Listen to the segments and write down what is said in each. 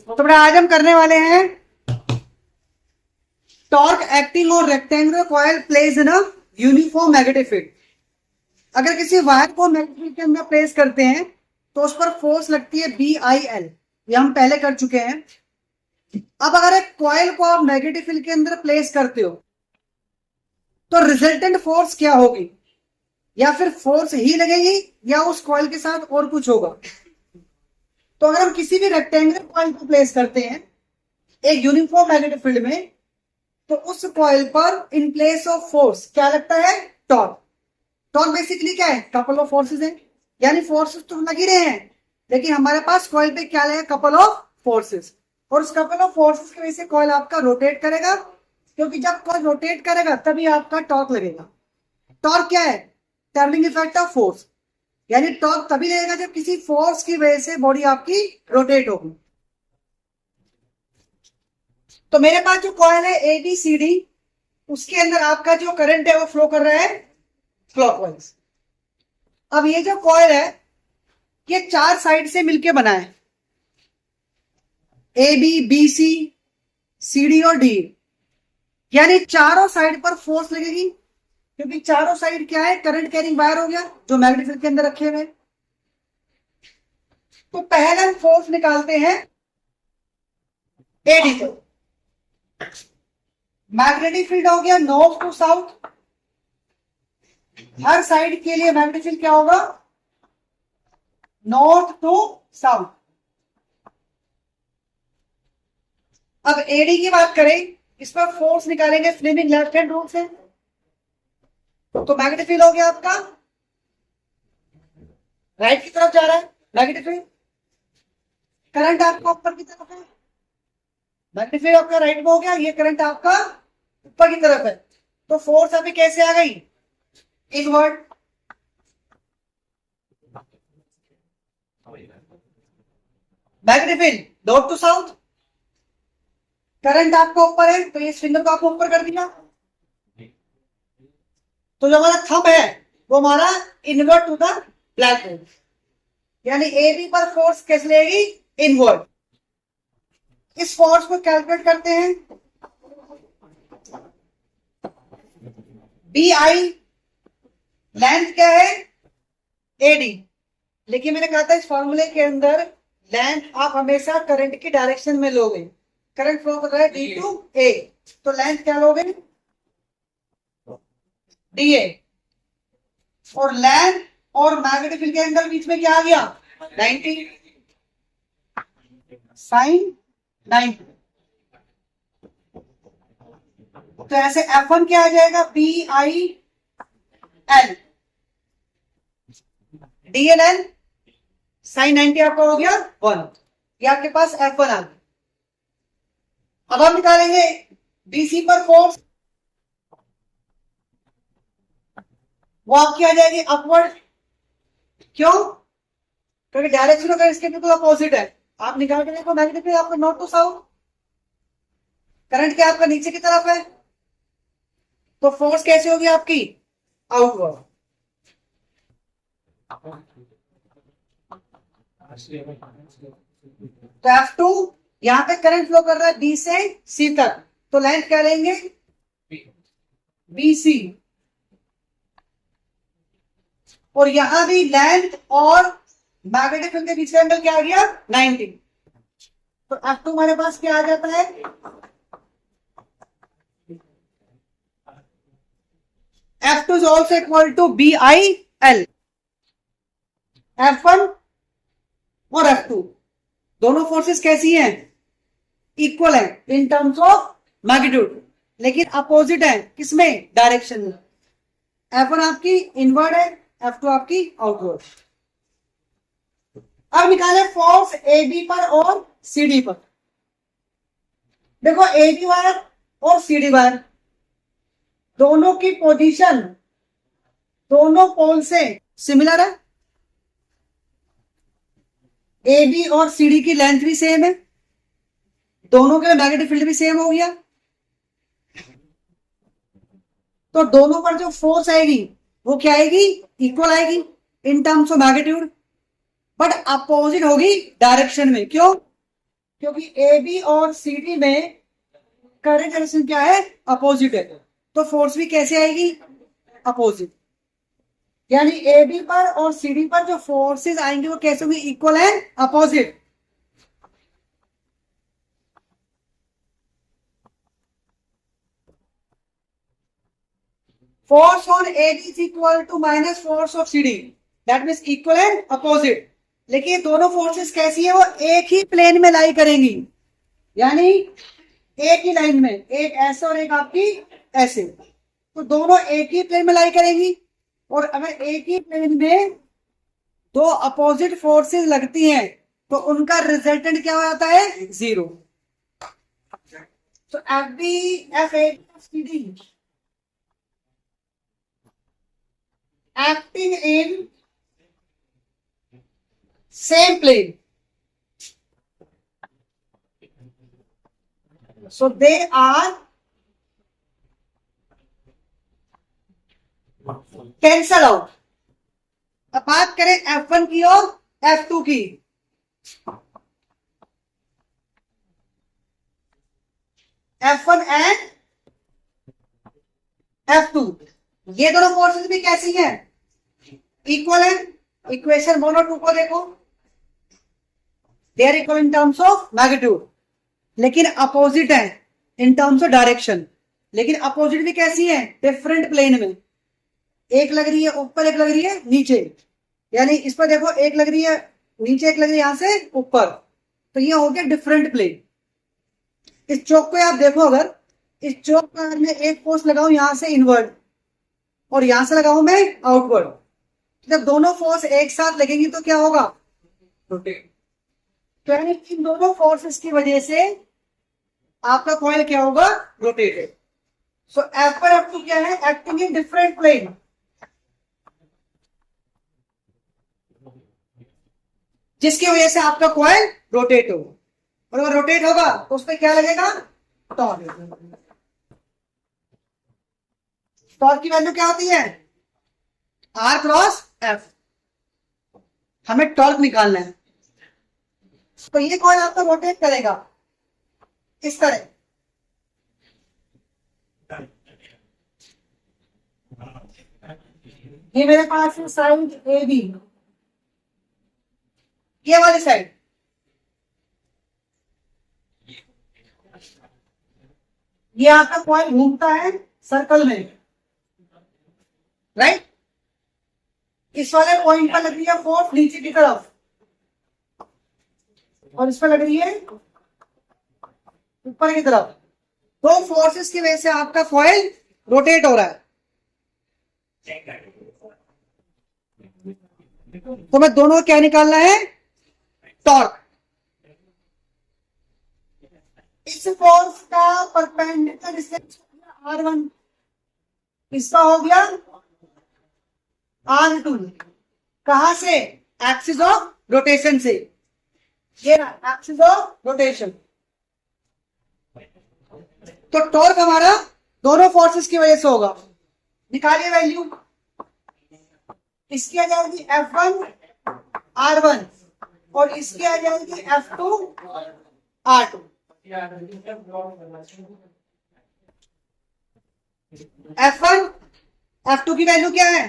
तो बेटा आज हम करने वाले हैं टॉर्क एक्टिंग और rectangular coil place in a uniform magnetic field. अगर किसी वायर को मैग्नेटिक फील्ड के अंदर प्लेस करते हैं तो उस पर फोर्स लगती है BIL, ये हम पहले कर चुके हैं। अब अगर एक कॉइल को आप मैग्नेटिक फील्ड के अंदर प्लेस करते हो तो रिजल्टेंट फोर्स क्या होगी, या फिर फोर्स ही लगेगी या उस कॉइल के साथ और कुछ होगा। तो अगर हम किसी भी रेक्टेंगुलर कॉइल को प्लेस करते हैं एक यूनिफॉर्म मैग्नेटिक फील्ड में तो उस कॉइल पर इन प्लेस ऑफ फोर्स क्या लगता है, टॉर्क। टॉर्क बेसिकली क्या है, कपल ऑफ फोर्सेस है, यानी फोर्सेस तो लग ही रहे हैं लेकिन हमारे पास कॉइल पे क्या लगे, कपल ऑफ फोर्सेस। और उस कपल ऑफ फोर्सेस की वजह से कॉइल आपका रोटेट करेगा, क्योंकि जब कॉइल रोटेट करेगा तभी आपका टॉर्क लगेगा। टॉर्क क्या है, ट्रैवलिंग इफेक्ट ऑफ फोर्स, यानी टॉर्क तभी लगेगा जब किसी फोर्स की वजह से बॉडी आपकी रोटेट होगी। तो मेरे पास जो कॉइल है ABCD, उसके अंदर आपका जो करंट है वो फ्लो कर रहा है क्लॉकवाइज। अब ये जो कॉइल है ये चार साइड से मिलके बना है, AB, BC, CD और D, यानी चारों साइड पर फोर्स लगेगी, क्योंकि चारों साइड क्या है, करंट कैरिंग वायर हो गया जो मैग्नेटिक फील्ड के अंदर रखे हुए। तो पहले हम फोर्स निकालते हैं AD को। मैग्नेटिक फील्ड हो गया नॉर्थ टू साउथ, हर साइड के लिए मैग्नेटिक फील्ड क्या होगा, नॉर्थ टू साउथ। अब AD की बात करें, इस पर फोर्स निकालेंगे फ्लेमिंग लेफ्ट हैंड रूल से। तो मैग्नेटिक फील्ड हो गया आपका राइट की तरफ जा रहा है मैग्नेटिक फील्ड, करंट आपका ऊपर की तरफ है, मैग्नेटिक फील्ड आपका राइट में हो गया, ये करंट आपका ऊपर की तरफ है। तो फोर्स अभी कैसे आ गई, inward. Magnetic field north to south, current आपका ऊपर है तो ये फिंगर को आपको ऊपर कर दिया, तो जो हमारा थंब है वो हमारा inward to the black hole, यानी AB पर फोर्स कैसे लगेगी, इनवर्ड। इस फोर्स को कैलकुलेट करते हैं, BI लेंथ क्या है AD, लेकिन मैंने कहा था इस फॉर्मूले के अंदर लेंथ आप हमेशा करंट की डायरेक्शन में लोगे। करंट फ्लो कर रहा है D टू A, तो लेंथ क्या लोगे, DA। और लेंथ और मैग्नेटिक फील्ड के एंगल बीच में क्या आ गया, 90 साइन 90। तो ऐसे F1 क्या आ जाएगा, BIL, DLN साइन 90 आपका हो गया 1, ये आपके पास F1 आ गया। अब हम निकालेंगे BC पर फोर्स, वो आपकी आ जाएगी अपवर्ड। क्यों, क्योंकि डायरेक्शन अगर इसके बिल्कुल अपोजिट है। आप निकाल के देखो मैग्नेटिक फील्ड आपका नॉर्थ टू साउथ, करंट क्या आपका नीचे की तरफ है, तो फोर्स कैसे होगी आपकी, आउटवर्ड। तो F2 यहां पे करंट फ्लो कर रहा है B से C तक, तो लेंथ क्या लेंगे, BC। और यहां भी लेंथ और मैग्नेटिक फील्ड के बीच का एंगल क्या आ गया, 90। तो F2 हमारे पास क्या आ जाता है, F2 is also equal to BIL। F1 और F2 दोनों फोर्सेस कैसी हैं, इक्वल है इन टर्म्स ऑफ मैग्नीट्यूड, लेकिन अपोजिट है किसमें, डायरेक्शन में। F1 आपकी इनवर्ड है, F2 आपकी आउटवर्ड। अब निकाले फोर्स AB पर और CD पर। देखो AB वायर और CD वायर दोनों की पोजीशन दोनों पोल से सिमिलर है, AB और CD की लेंथ भी सेम है, दोनों के लिए मैग्नेटिक फील्ड भी सेम हो गया। तो दोनों पर जो फोर्स आएगी वो क्या आएगी, इक्वल आएगी इन terms of magnitude, but opposite होगी डायरेक्शन में। क्यों, क्योंकि ए बी और सी डी में करंट डायरेक्शन क्या है, अपोजिट है, तो फोर्स भी कैसे आएगी, अपोजिट। यानी ए बी पर और सी डी पर जो फोर्सेस आएंगे वो कैसे होंगे, इक्वल है, opposite. Force on A B is equal to minus force of C D, that means equal and opposite. लेकिन ये दोनों फोर्सेस कैसी है, वो एक ही प्लेन में लाई करेंगी, यानी एक ही लाइन में, एक ऐसे और एक आपकी ऐसे, तो दोनों एक ही प्लेन में लाई करेंगी। और अगर एक ही प्लेन में दो अपोजिट फोर्सेस लगती हैं तो उनका रिजल्टेंट क्या हो जाता है, जीरो। तो F B F A C D acting in same plane, so they are cancel out। अब बात करें F1 की और F2 की, F1 एंड F2, ये दोनों फोर्सेस भी कैसी हैं, इक्वल है। इक्वेशन 1 और 2 को देखो, they are equal in terms of magnitude, लेकिन अपोजिट है इन टर्म्स ऑफ डायरेक्शन। लेकिन अपोजिट भी कैसी है, डिफरेंट प्लेन में, एक लग रही है ऊपर, एक लग रही है नीचे। यानी इस पर देखो, एक लग रही है नीचे, एक लग रही है यहां से ऊपर, तो ये हो गया डिफरेंट प्लेन। इस चौक को आप देखो, अगर इस चौक पर मैं एक फोर्स लगाऊं यहां से इनवर्ड और यहां से लगाऊं मैं आउटवर्ड, जब दोनों फोर्स एक साथ लगेंगी तो क्या होगा, रोटेट। तो यानी इन दोनों फोर्सेस की वजह से आपका कॉइल क्या होगा, रोटेटेड। सो F1 F2 क्या है, एक्टिंग इन डिफरेंट प्लेन, जिसकी वजह से आपका कॉइल रोटेट हो, और अगर रोटेट होगा तो उस पर क्या लगेगा, टॉर्क। टॉर्क की वैल्यू क्या होती है, R क्रॉस F। हमें टॉर्क निकालना है, तो ये कॉइल आपका रोटेट करेगा इस तरह। ये मेरे पास है साइड ए बी, ये वाली साइड, ये आपका कॉइल घूमता है सर्कल में, राइट। इस वाले पॉइंट पर लग रही है फोर्स नीचे की तरफ, और इस पर लग रही है ऊपर की तरफ। दो फोर्सेस की वजह से आपका कॉइल रोटेट हो रहा है। तो मैं दोनों क्या निकालना है, टॉर्क। इस फोर्स का परपेंडिकुलर डिस्टेंस R1, इसका हो गया R2। कहां से, एक्सिस ऑफ रोटेशन से, ये एक्सिस ऑफ रोटेशन। तो टॉर्क हमारा दोनों फोर्सेस की वजह से होगा, निकालिए वैल्यू। इसकी आ जाएगी F1 R1 और इसकी आ जाएगी F2 R2। F1 F2 की वैल्यू क्या है,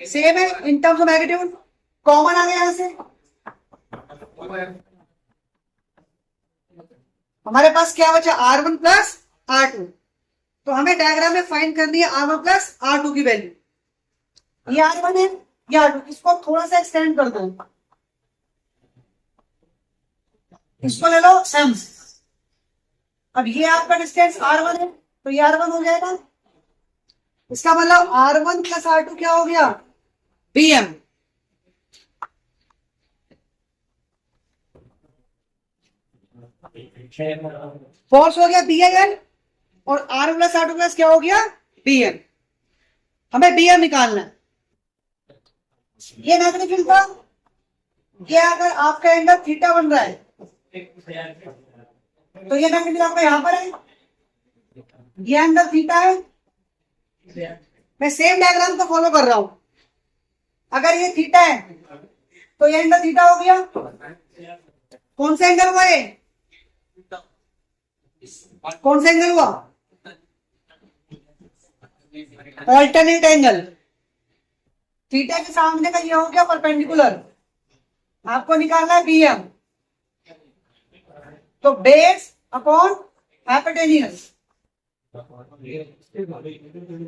सेम है in terms of magnitude, common आ गया यहां से। हमारे पास क्या बचा, R1 प्लस R2। तो हमें डायग्राम में फाइंड करनी है R1 प्लस R2 की वैल्यू। ये R1 है, ये R2, इसको थोड़ा सा एक्सटेंड कर दो, इसको ले लो M। अब ये आपका डिस्टेंस R1 है, तो ये R1 हो जाएगा। इसका मतलब R1 प्लस R2 क्या हो गया, BM। फोर्स हो गया BIL और R प्लस R2 प्लस क्या हो गया, BM। हमें BM निकालना है। ये मैग्नीट्यूड था, ये अगर आपका एंगल थीटा बन रहा है तो ये मैग्नीट्यूड आपका यहां पर है, ये एंगल थीटा है। मैं सेम डायग्राम को फॉलो कर रहा हूं। अगर ये थीटा है तो ये एंगल थीटा हो गया। कौन सा एंगल हुआ है, कौन सा एंगल हुआ? Alternate angle. थीटा के सामने का ये हो गया परपेंडिकुलर, आपको निकालना है बीएम, तो base upon hypotenuse,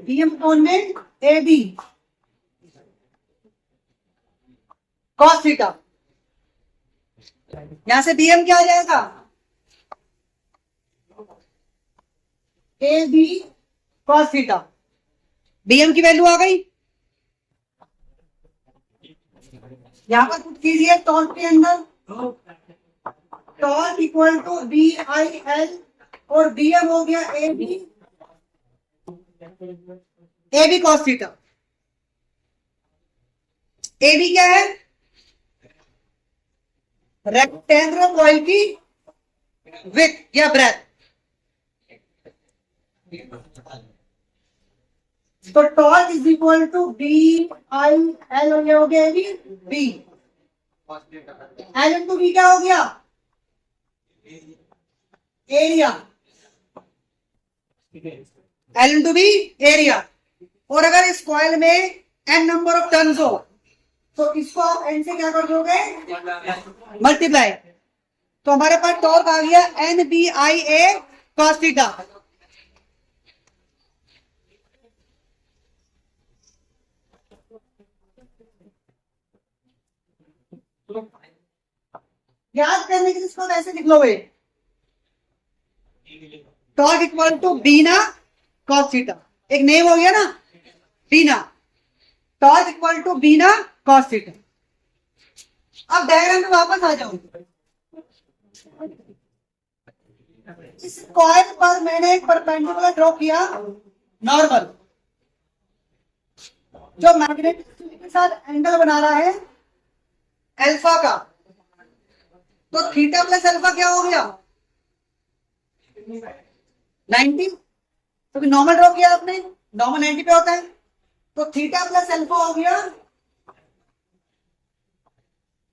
BM upon में ए बी कॉस थीटा। यहां से बीएम क्या आ जाएगा? A B cos theta. BM की वैल्यू आ गई। यहां पर पुट कीजिए टॉर्क के अंदर, torque equal to B I L, और बीएम हो गया A B cos theta. A B क्या है? रेक्टेंगुलर कॉइल की विड्थ या ब्रेथ। तो torque is equal to B I L हो गया बी, एल इंटू बी क्या हो गया? Area, L into B area. और अगर इस कॉइल में एन नंबर ऑफ टर्न्स हो तो इसको आप एन से क्या कर दोगे? मल्टीप्लाई। तो हमारे पास टॉर्क आ गया N B I A cos theta. याद करने के लिए इसको ऐसे लिख लो, torque equal to Bina cos theta. एक नेम हो गया ना Bina, torque equal to Bina cos theta. अब डायग्राम में वापस आ जाऊं। इस कॉइल पर मैंने एक परपेंडिकुलर ड्रॉ किया, नॉर्मल, जो मैग्नेटिक फील्ड के साथ एंगल बना रहा है अल्फा का। तो थीटा प्लस अल्फा क्या हो गया? 90। तो नॉर्मल ड्रॉ किया आपने, नॉर्मल 90 पे होता है, तो थीटा प्लस अल्फा हो गया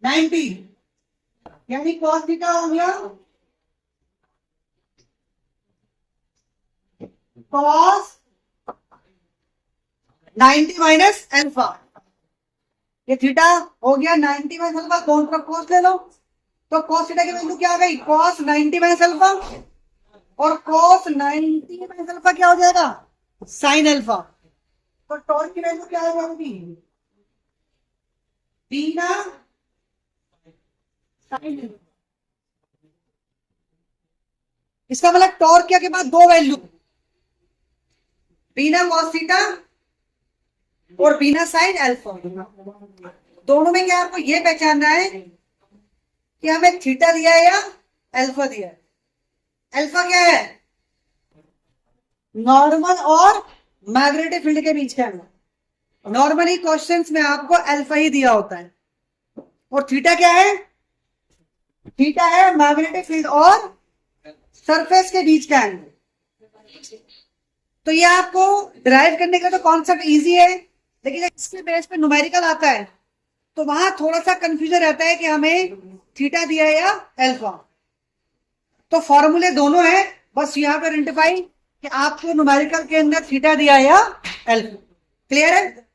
90, यानी कॉस थीटा हो गया कॉस 90 माइनस अल्फा। ये थीटा हो गया 90 माइनस अल्फा, दोनों तरफ कॉस ले लो, तो कॉस थीटा की वैल्यू क्या आ गई? कॉस 90 माइनस अल्फा, और कॉस 90 माइनस अल्फा क्या हो जाएगा? Sine alpha. तो टॉर्क की वैल्यू क्या आ जाएगी? बीना साइन। इसका मतलब टॉर्क के बाद दो वैल्यू, बीना कॉस थीटा और बीना साइन अल्फा। दोनों में क्या आपको ये पहचानना है कि हमें थीटा दिया है या अल्फा दिया है। अल्फा क्या है? नॉर्मल और मैग्नेटिक फील्ड के बीच का एंगल। नॉर्मली क्वेश्चंस में आपको अल्फा ही दिया होता है, और थीटा क्या है? थीटा है मैग्नेटिक फील्ड और सरफेस के बीच का एंगल। तो ये आपको डिराइव करने का तो कॉन्सेप्ट इजी है, लेकिन इसके बेस पे न्यूमेरिकल आता है तो वहां थोड़ा सा कंफ्यूजन रहता है कि हमें थीटा दिया है या अल्फा। तो फॉर्मूले दोनों है, बस यहां पर आइडेंटिफाई कि आपको न्यूमेरिकल के अंदर थीटा दिया है या अल्फा। क्लियर है?